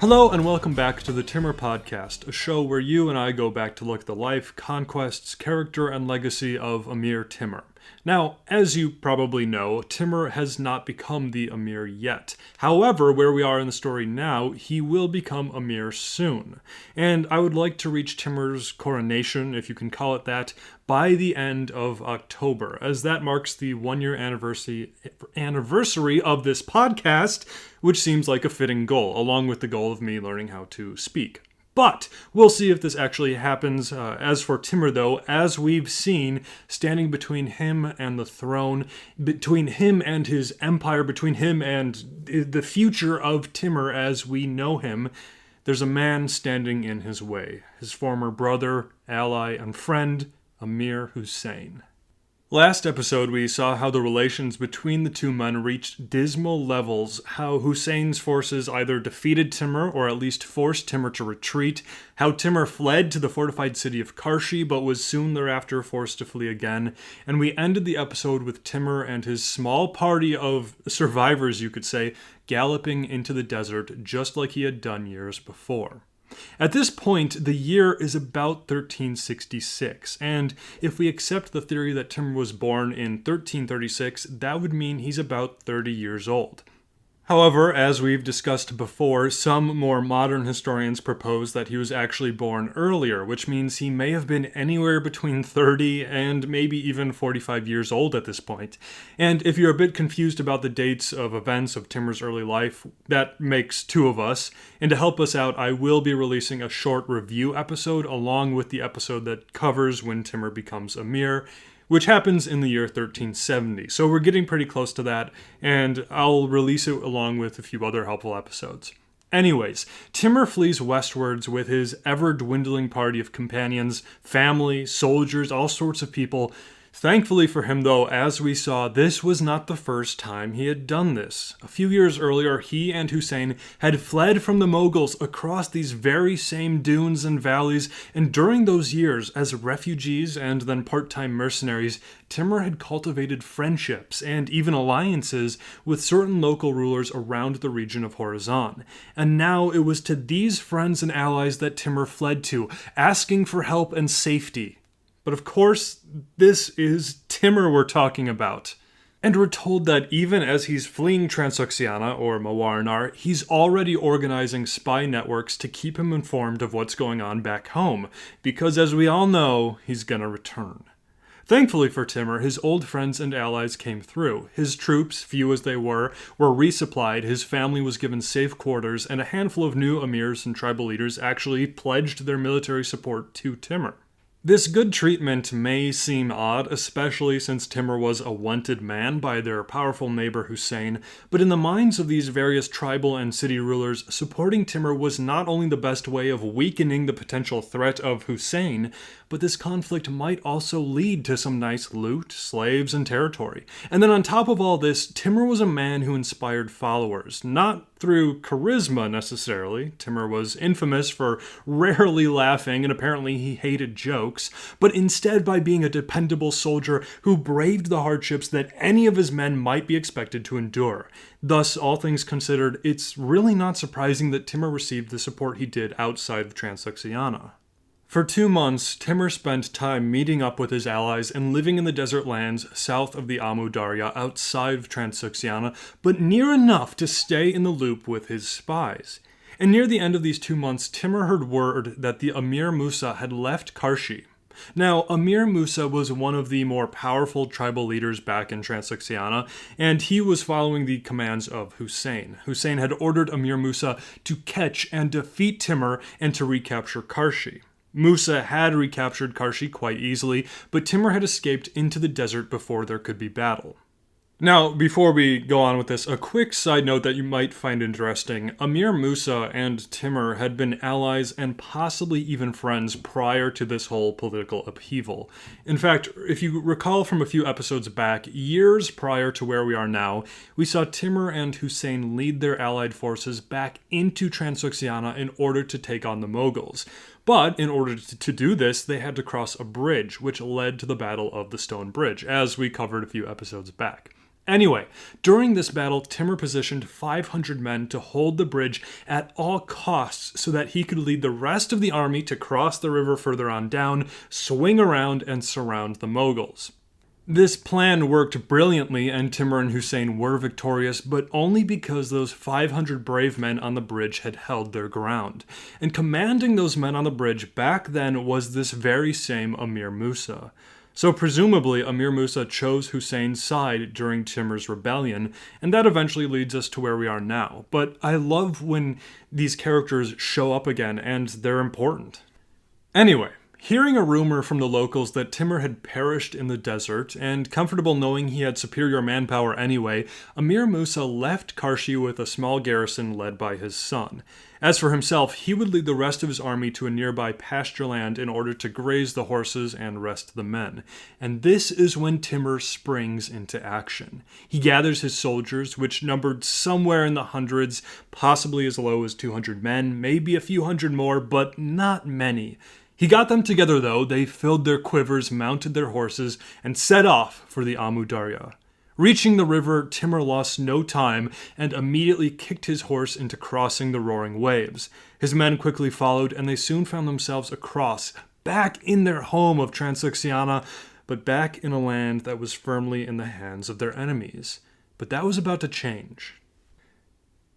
Hello and welcome back to the Timur Podcast, a show where you and I go back to look at the life, conquests, character, and legacy of Amir Timur. Now, as you probably know, Timur has not become the Amir yet. However, where we are in the story now, he will become Amir soon. And I would like to reach Timur's coronation, if you can call it that, by the end of October, as that marks the 1-year anniversary of this podcast, which seems like a fitting goal, along with the goal of me learning how to speak. But we'll see if this actually happens. As for Timur, though, as we've seen, standing between him and the throne, between him and his empire, between him and the future of Timur as we know him, there's a man standing in his way. His former brother, ally, and friend, Amir Husayn. Last episode, we saw how the relations between the two men reached dismal levels, how Husayn's forces either defeated Timur or at least forced Timur to retreat, how Timur fled to the fortified city of Karshi but was soon thereafter forced to flee again, and we ended the episode with Timur and his small party of survivors, you could say, galloping into the desert just like he had done years before. At this point, the year is about 1366, and if we accept the theory that Timur was born in 1336, that would mean he's about 30 years old. However, as we've discussed before, some more modern historians propose that he was actually born earlier, which means he may have been anywhere between 30 and maybe even 45 years old at this point. And if you're a bit confused about the dates of events of Timur's early life, that makes two of us. And to help us out, I will be releasing a short review episode along with the episode that covers when Timur becomes Amir, which happens in the year 1370. So we're getting pretty close to that, and I'll release it along with a few other helpful episodes. Anyways, Timur flees westwards with his ever-dwindling party of companions, family, soldiers, all sorts of people. Thankfully for him, though, as we saw, this was not the first time he had done this. A few years earlier, he and Husayn had fled from the Mughals across these very same dunes and valleys, and during those years, as refugees and then part-time mercenaries, Timur had cultivated friendships and even alliances with certain local rulers around the region of Khorasan. And now it was to these friends and allies that Timur fled to, asking for help and safety. But of course, this is Timur we're talking about. And we're told that even as he's fleeing Transoxiana, or Mawarnar, he's already organizing spy networks to keep him informed of what's going on back home, because as we all know, he's gonna return. Thankfully for Timur, his old friends and allies came through. His troops, few as they were resupplied, his family was given safe quarters, and a handful of new emirs and tribal leaders actually pledged their military support to Timur. This good treatment may seem odd, especially since Timur was a wanted man by their powerful neighbor Husayn, but in the minds of these various tribal and city rulers, supporting Timur was not only the best way of weakening the potential threat of Husayn, but this conflict might also lead to some nice loot, slaves, and territory. And then on top of all this, Timur was a man who inspired followers, not through charisma necessarily. Timur was infamous for rarely laughing, and apparently he hated jokes, but instead by being a dependable soldier who braved the hardships that any of his men might be expected to endure. Thus, all things considered, it's really not surprising that Timur received the support he did outside of Transoxiana. For 2 months, Timur spent time meeting up with his allies and living in the desert lands south of the Amu Darya outside of Transoxiana, but near enough to stay in the loop with his spies. And near the end of these 2 months, Timur heard word that the Amir Musa had left Karshi. Now, Amir Musa was one of the more powerful tribal leaders back in Transoxiana, and he was following the commands of Husayn. Husayn had ordered Amir Musa to catch and defeat Timur and to recapture Karshi. Musa had recaptured Karshi quite easily, but Timur had escaped into the desert before there could be battle. Now, before we go on with this, a quick side note that you might find interesting. Amir Musa and Timur had been allies and possibly even friends prior to this whole political upheaval. In fact, if you recall from a few episodes back, years prior to where we are now, we saw Timur and Husayn lead their allied forces back into Transoxiana in order to take on the Mughals. But in order to do this, they had to cross a bridge, which led to the Battle of the Stone Bridge, as we covered a few episodes back. Anyway, during this battle, Timur positioned 500 men to hold the bridge at all costs so that he could lead the rest of the army to cross the river further on down, swing around, and surround the Mughals. This plan worked brilliantly and Timur and Husayn were victorious, but only because those 500 brave men on the bridge had held their ground. And commanding those men on the bridge back then was this very same Amir Musa. So presumably, Amir Musa chose Husayn's side during Timur's rebellion, and that eventually leads us to where we are now. But I love when these characters show up again, and they're important. Anyway, hearing a rumor from the locals that Timur had perished in the desert, and comfortable knowing he had superior manpower anyway, Amir Musa left Karshi with a small garrison led by his son. As for himself, he would lead the rest of his army to a nearby pasture land in order to graze the horses and rest the men. And this is when Timur springs into action. He gathers his soldiers, which numbered somewhere in the hundreds, possibly as low as 200 men, maybe a few hundred more, but not many. He got them together though, they filled their quivers, mounted their horses, and set off for the Amu Darya. Reaching the river, Timur lost no time and immediately kicked his horse into crossing the roaring waves. His men quickly followed, and they soon found themselves across, back in their home of Transoxiana, but back in a land that was firmly in the hands of their enemies. But that was about to change.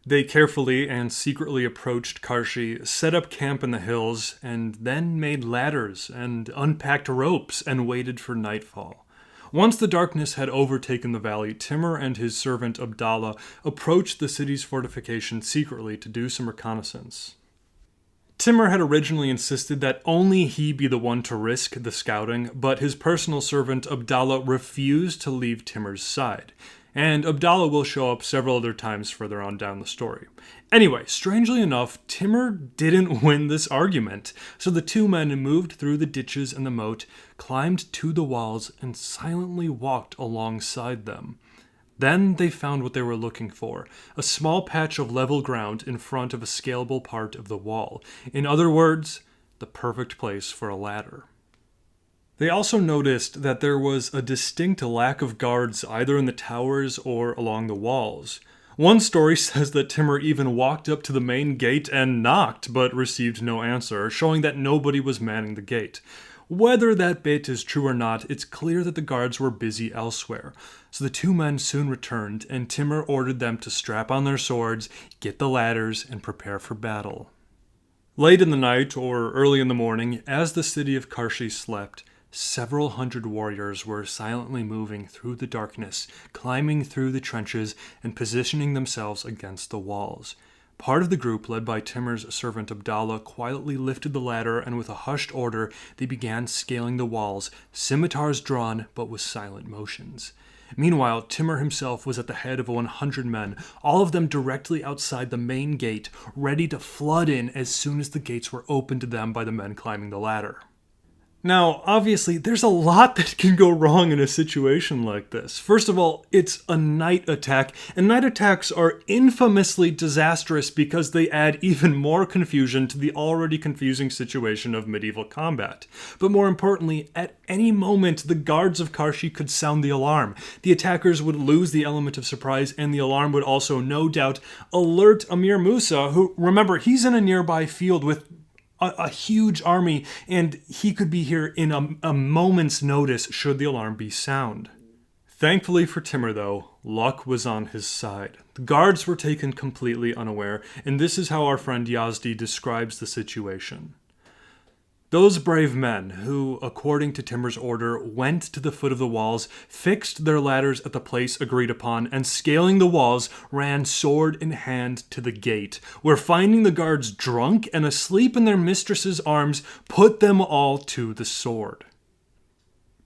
They carefully and secretly approached Karshi, set up camp in the hills, and then made ladders and unpacked ropes and waited for nightfall. Once the darkness had overtaken the valley, Timur and his servant Abdallah approached the city's fortification secretly to do some reconnaissance. Timur had originally insisted that only he be the one to risk the scouting, but his personal servant Abdallah refused to leave Timur's side. And Abdallah will show up several other times further on down the story. Anyway, strangely enough, Timur didn't win this argument, so the two men moved through the ditches and the moat, climbed to the walls, and silently walked alongside them. Then they found what they were looking for, a small patch of level ground in front of a scalable part of the wall. In other words, the perfect place for a ladder. They also noticed that there was a distinct lack of guards either in the towers or along the walls. One story says that Timur even walked up to the main gate and knocked, but received no answer, showing that nobody was manning the gate. Whether that bit is true or not, it's clear that the guards were busy elsewhere. So the two men soon returned, and Timur ordered them to strap on their swords, get the ladders, and prepare for battle. Late in the night, or early in the morning, as the city of Karshi slept, several hundred warriors were silently moving through the darkness, climbing through the trenches, and positioning themselves against the walls. Part of the group, led by Timur's servant Abdallah, quietly lifted the ladder, and with a hushed order, they began scaling the walls, scimitars drawn, but with silent motions. Meanwhile, Timur himself was at the head of 100 men, all of them directly outside the main gate, ready to flood in as soon as the gates were opened to them by the men climbing the ladder. Now, obviously, there's a lot that can go wrong in a situation like this. First of all, it's a night attack, and night attacks are infamously disastrous because they add even more confusion to the already confusing situation of medieval combat. But more importantly, at any moment, the guards of Karshi could sound the alarm. The attackers would lose the element of surprise, and the alarm would also, no doubt, alert Amir Musa, who, remember, he's in a nearby field with a huge army, and he could be here in a moment's notice should the alarm be sound. Thankfully for Timur, though, luck was on his side. The guards were taken completely unaware, and this is how our friend Yazdi describes the situation. Those brave men who, according to Timur's order, went to the foot of the walls, fixed their ladders at the place agreed upon, and scaling the walls, ran sword in hand to the gate, where finding the guards drunk and asleep in their mistress's arms, put them all to the sword.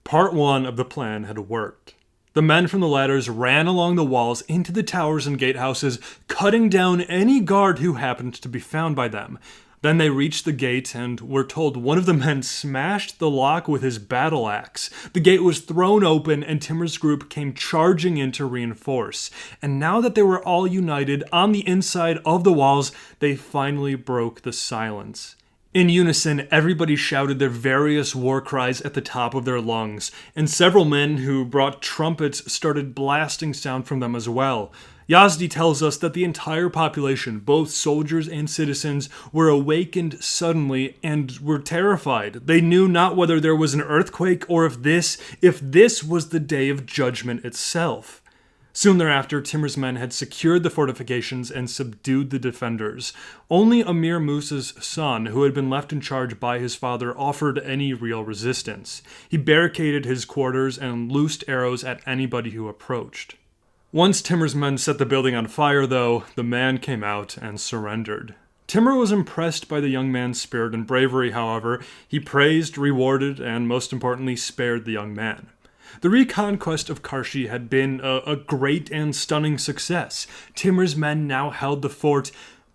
Part 1 of the plan had worked. The men from the ladders ran along the walls into the towers and gatehouses, cutting down any guard who happened to be found by them. Then they reached the gate and were told one of the men smashed the lock with his battle axe. The gate was thrown open and Timur's group came charging in to reinforce. And now that they were all united on the inside of the walls, they finally broke the silence. In unison, everybody shouted their various war cries at the top of their lungs, and several men who brought trumpets started blasting sound from them as well. Yazdi tells us that the entire population, both soldiers and citizens, were awakened suddenly and were terrified. They knew not whether there was an earthquake or if this was the day of judgment itself. Soon thereafter, Timur's men had secured the fortifications and subdued the defenders. Only Amir Musa's son, who had been left in charge by his father, offered any real resistance. He barricaded his quarters and loosed arrows at anybody who approached. Once Timur's men set the building on fire, though, the man came out and surrendered. Timur was impressed by the young man's spirit and bravery, however. He praised, rewarded, and most importantly, spared the young man. The reconquest of Karshi had been a great and stunning success. Timur's men now held the fort,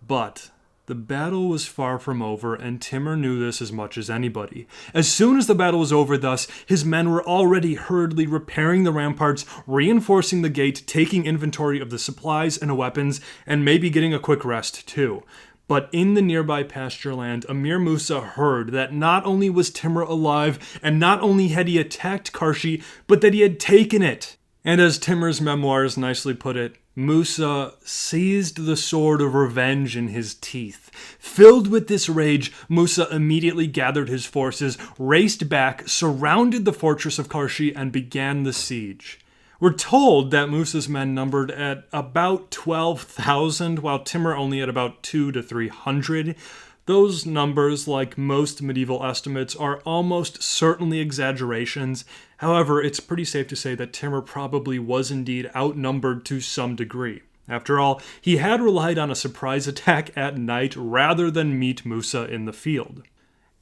but the battle was far from over, and Timur knew this as much as anybody. As soon as the battle was over, thus, his men were already hurriedly repairing the ramparts, reinforcing the gate, taking inventory of the supplies and weapons, and maybe getting a quick rest too. But in the nearby pasture land, Amir Musa heard that not only was Timur alive, and not only had he attacked Karshi, but that he had taken it. And as Timur's memoirs nicely put it, Musa seized the sword of revenge in his teeth. Filled with this rage, Musa immediately gathered his forces, raced back, surrounded the fortress of Karshi, and began the siege. We're told that Musa's men numbered at about 12,000, while Timur only at about 200 to 300. Those numbers, like most medieval estimates, are almost certainly exaggerations. However, it's pretty safe to say that Timur probably was indeed outnumbered to some degree. After all, he had relied on a surprise attack at night rather than meet Musa in the field.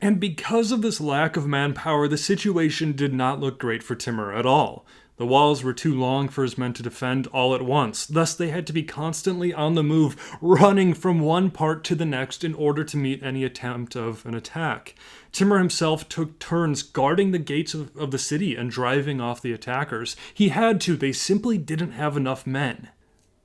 And because of this lack of manpower, the situation did not look great for Timur at all. The walls were too long for his men to defend all at once, thus they had to be constantly on the move, running from one part to the next in order to meet any attempt of an attack. Timur himself took turns guarding the gates of the city and driving off the attackers. He had to, they simply didn't have enough men.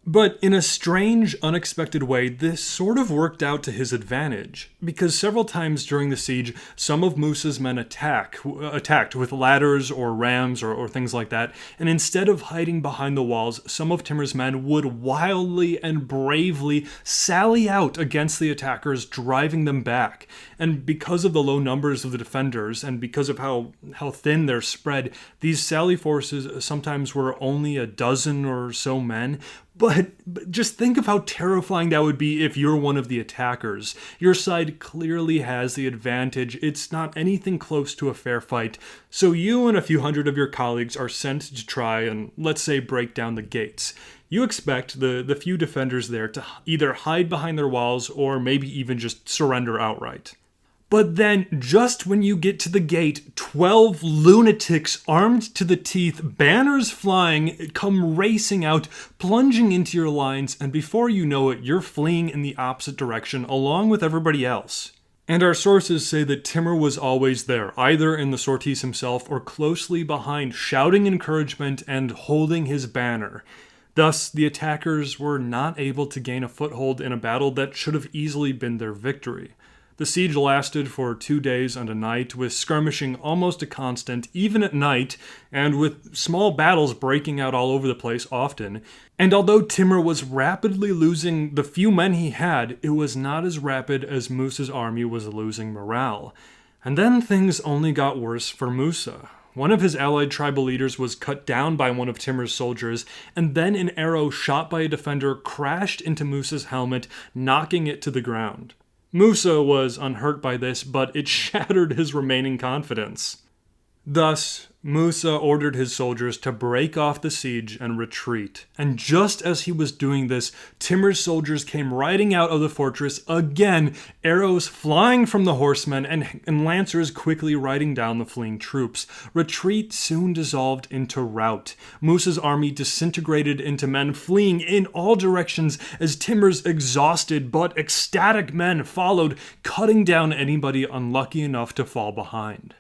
But in a strange, unexpected way, this sort of worked out to his advantage, because several times during the siege, some of Musa's men attacked with ladders or rams or things like that, and instead of hiding behind the walls, some of Timur's men would wildly and bravely sally out against the attackers, driving them back. And because of the low numbers of the defenders, and because of how thin they're spread, these sally forces sometimes were only a dozen or so men. But just think of how terrifying that would be if you're one of the attackers. Your side clearly has the advantage. It's not anything close to a fair fight. So you and a few hundred of your colleagues are sent to try and, let's say, break down the gates. You expect the few defenders there to either hide behind their walls or maybe even just surrender outright. But then, just when you get to the gate, 12 lunatics armed to the teeth, banners flying, come racing out, plunging into your lines, and before you know it, you're fleeing in the opposite direction along with everybody else. And our sources say that Timur was always there, either in the sorties himself or closely behind, shouting encouragement and holding his banner. Thus, the attackers were not able to gain a foothold in a battle that should have easily been their victory. The siege lasted for 2 days and a night, with skirmishing almost a constant, even at night, and with small battles breaking out all over the place often. And although Timur was rapidly losing the few men he had, it was not as rapid as Musa's army was losing morale. And then things only got worse for Musa. One of his allied tribal leaders was cut down by one of Timur's soldiers, and then an arrow shot by a defender crashed into Musa's helmet, knocking it to the ground. Musa was unhurt by this, but it shattered his remaining confidence. Thus, Musa ordered his soldiers to break off the siege and retreat. And just as he was doing this, Timur's soldiers came riding out of the fortress again, arrows flying from the horsemen and lancers quickly riding down the fleeing troops. Retreat soon dissolved into rout. Musa's army disintegrated into men fleeing in all directions as Timur's exhausted but ecstatic men followed, cutting down anybody unlucky enough to fall behind.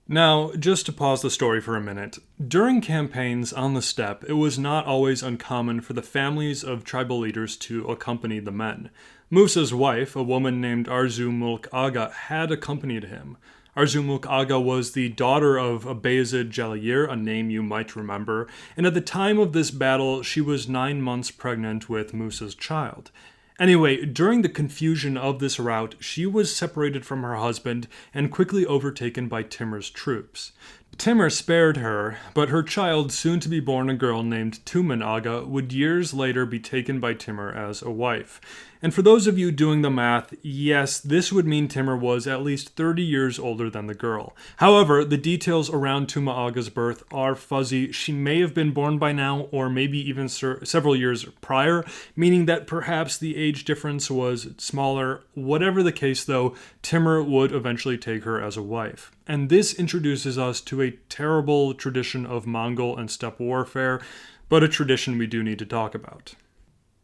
Now, just to pause the story for a minute, during campaigns on the steppe, it was not always uncommon for the families of tribal leaders to accompany the men. Musa's wife, a woman named Arzu Mulk Aga, had accompanied him. Arzu Mulk Aga was the daughter of Bayezid Jalayir, a name you might remember, and at the time of this battle, she was 9 months pregnant with Musa's child. Anyway, during the confusion of this rout, she was separated from her husband and quickly overtaken by Timur's troops. Timur spared her, but her child, soon to be born a girl named Tumen Aga, would years later be taken by Timur as a wife. And for those of you doing the math, yes, this would mean Timur was at least 30 years older than the girl. However, the details around Tuma Aga's birth are fuzzy. She may have been born by now, or maybe even several years prior, meaning that perhaps the age difference was smaller. Whatever the case, though, Timur would eventually take her as a wife. And this introduces us to a terrible tradition of Mongol and steppe warfare, but a tradition we do need to talk about.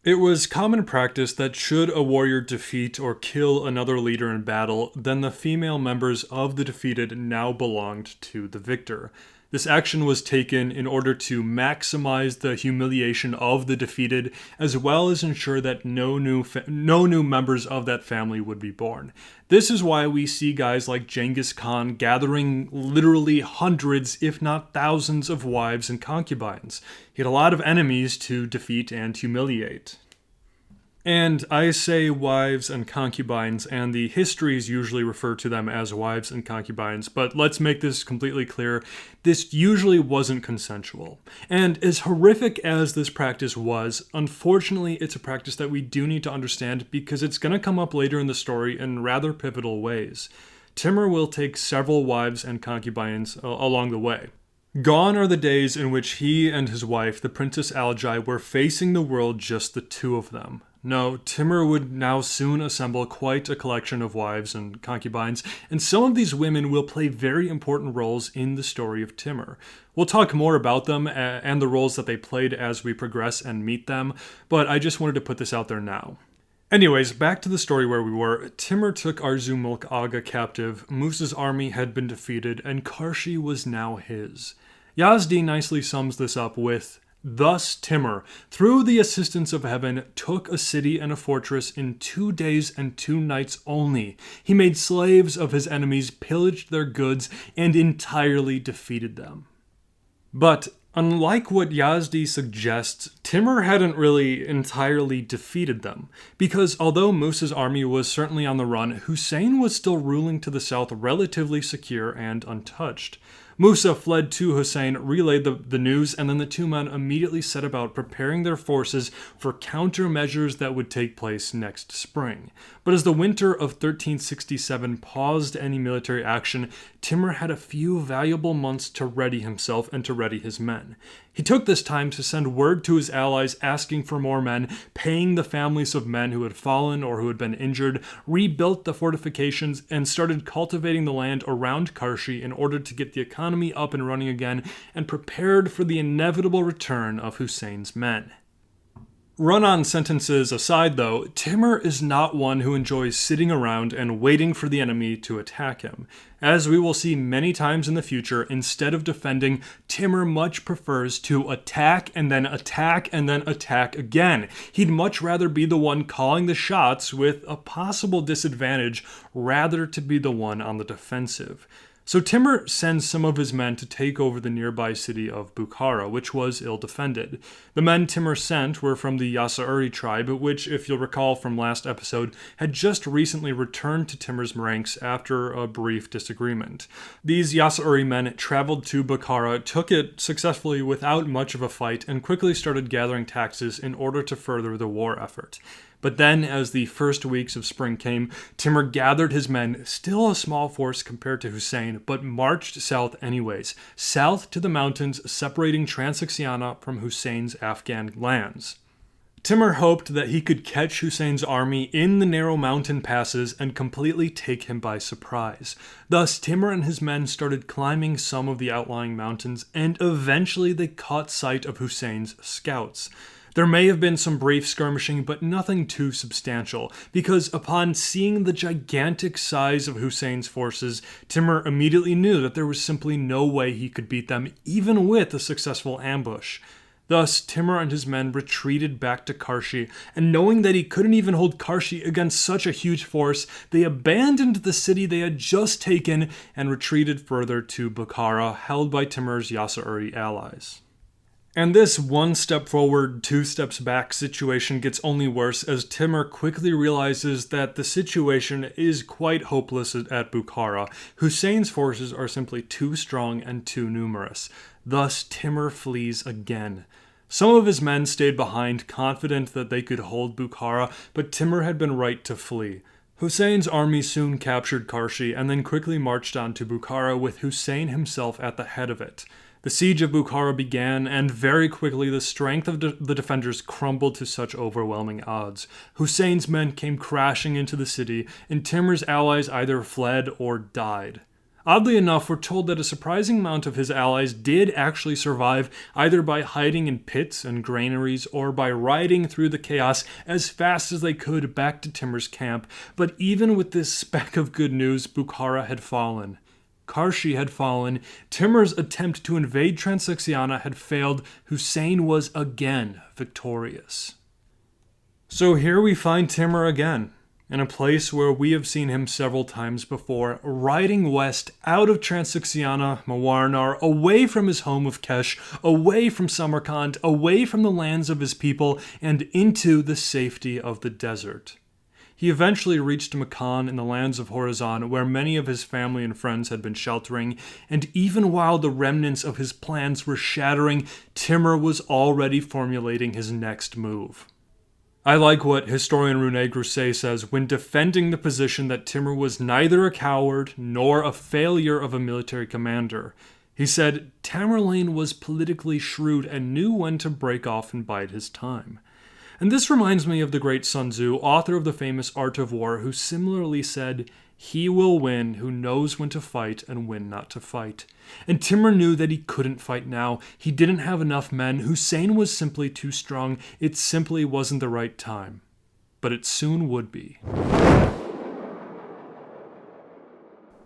It was common practice that should a warrior defeat or kill another leader in battle, then the female members of the defeated now belonged to the victor. This action was taken in order to maximize the humiliation of the defeated, as well as ensure that no new members of that family would be born. This is why we see guys like Genghis Khan gathering literally hundreds, if not thousands, of wives and concubines. He had a lot of enemies to defeat and humiliate. And I say wives and concubines, and the histories usually refer to them as wives and concubines, but let's make this completely clear. This usually wasn't consensual. And as horrific as this practice was, unfortunately it's a practice that we do need to understand because it's going to come up later in the story in rather pivotal ways. Timur will take several wives and concubines along the way. Gone are the days in which he and his wife, the Princess Aljai, were facing the world just the two of them. No, Timur would now soon assemble quite a collection of wives and concubines, and some of these women will play very important roles in the story of Timur. We'll talk more about them and the roles that they played as we progress and meet them, but I just wanted to put this out there now. Anyways, back to the story where we were. Timur took Arzu Mulk Aga captive, Musa's army had been defeated, and Karshi was now his. Yazdi nicely sums this up with, "Thus Timur, through the assistance of heaven, took a city and a fortress in 2 days and 2 nights only. He made slaves of his enemies, pillaged their goods, and entirely defeated them." But unlike what Yazdi suggests, Timur hadn't really entirely defeated them, because although Musa's army was certainly on the run, Husayn was still ruling to the south relatively secure and untouched. Musa fled to Husayn, relayed the news, and then the two men immediately set about preparing their forces for countermeasures that would take place next spring. But as the winter of 1367 paused any military action, Timur had a few valuable months to ready himself and to ready his men. He took this time to send word to his allies asking for more men, paying the families of men who had fallen or who had been injured, rebuilt the fortifications, and started cultivating the land around Karshi in order to get the economy up and running again, and prepared for the inevitable return of Husayn's men. Run-on sentences aside, though, Timur is not one who enjoys sitting around and waiting for the enemy to attack him. As we will see many times in the future, instead of defending, Timur much prefers to attack and then attack and then attack again. He'd much rather be the one calling the shots with a possible disadvantage rather to be the one on the defensive. So Timur sends some of his men to take over the nearby city of Bukhara, which was ill-defended. The men Timur sent were from the Yasa'uri tribe, which, if you'll recall from last episode, had just recently returned to Timur's ranks after a brief disagreement. These Yasa'uri men traveled to Bukhara, took it successfully without much of a fight, and quickly started gathering taxes in order to further the war effort. But then, as the first weeks of spring came, Timur gathered his men, still a small force compared to Husayn, but marched south anyways, south to the mountains separating Transoxiana from Husayn's Afghan lands. Timur hoped that he could catch Husayn's army in the narrow mountain passes and completely take him by surprise. Thus, Timur and his men started climbing some of the outlying mountains, and eventually they caught sight of Husayn's scouts. There may have been some brief skirmishing, but nothing too substantial, because upon seeing the gigantic size of Husayn's forces, Timur immediately knew that there was simply no way he could beat them, even with a successful ambush. Thus, Timur and his men retreated back to Karshi, and knowing that he couldn't even hold Karshi against such a huge force, they abandoned the city they had just taken and retreated further to Bukhara, held by Timur's Yasauri allies. And this one step forward, two steps back situation gets only worse as Timur quickly realizes that the situation is quite hopeless at Bukhara. Husayn's forces are simply too strong and too numerous. Thus, Timur flees again. Some of his men stayed behind, confident that they could hold Bukhara, but Timur had been right to flee. Husayn's army soon captured Karshi and then quickly marched on to Bukhara with Husayn himself at the head of it. The siege of Bukhara began, and very quickly the strength of the defenders crumbled to such overwhelming odds. Husayn's men came crashing into the city, and Timur's allies either fled or died. Oddly enough, we're told that a surprising amount of his allies did actually survive, either by hiding in pits and granaries or by riding through the chaos as fast as they could back to Timur's camp. But even with this speck of good news, Bukhara had fallen. Karshi had fallen, Timur's attempt to invade Transoxiana had failed, Husayn was again victorious. So here we find Timur again, in a place where we have seen him several times before, riding west out of Transoxiana, Mawarnar, away from his home of Kesh, away from Samarkand, away from the lands of his people, and into the safety of the desert. He eventually reached Makan in the lands of Khorasan, where many of his family and friends had been sheltering, and even while the remnants of his plans were shattering, Timur was already formulating his next move. I like what historian Rune Grousset says when defending the position that Timur was neither a coward nor a failure of a military commander. He said, Tamerlane was politically shrewd and knew when to break off and bide his time. And this reminds me of the great Sun Tzu, author of the famous Art of War, who similarly said, "He will win who knows when to fight and when not to fight." And Timur knew that he couldn't fight now. He didn't have enough men. Husayn was simply too strong. It simply wasn't the right time. But it soon would be.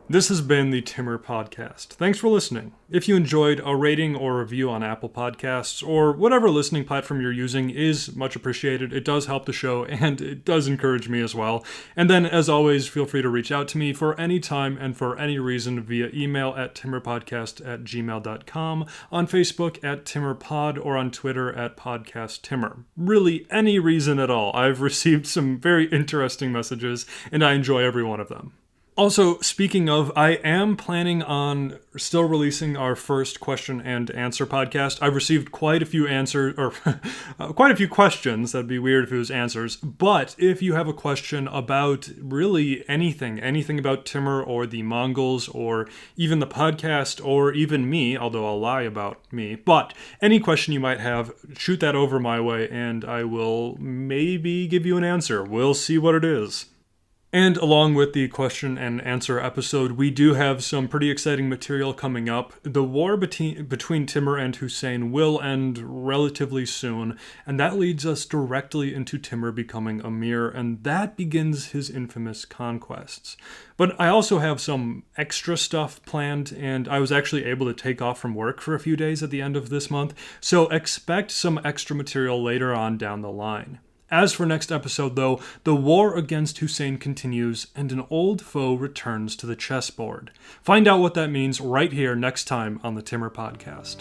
This has been the Timur Podcast. Thanks for listening. If you enjoyed, a rating or review on Apple Podcasts or whatever listening platform you're using is much appreciated. It does help the show and it does encourage me as well. And then, as always, feel free to reach out to me for any time and for any reason via email at timurpodcast@gmail.com, on Facebook at timurpod, or on Twitter at podcasttimur. Really, any reason at all. I've received some very interesting messages and I enjoy every one of them. Also, speaking of, I am planning on still releasing our first question and answer podcast. I've received quite a few quite a few questions. That'd be weird if it was answers. But if you have a question about really anything about Timur or the Mongols or even the podcast or even me, although I'll lie about me, but any question you might have, shoot that over my way and I will maybe give you an answer. We'll see what it is. And along with the question and answer episode, we do have some pretty exciting material coming up. The war between Timur and Husayn will end relatively soon, and that leads us directly into Timur becoming Amir, and that begins his infamous conquests. But I also have some extra stuff planned, and I was actually able to take off from work for a few days at the end of this month, so expect some extra material later on down the line. As for next episode, though, the war against Husayn continues, and an old foe returns to the chessboard. Find out what that means right here next time on the Timur Podcast.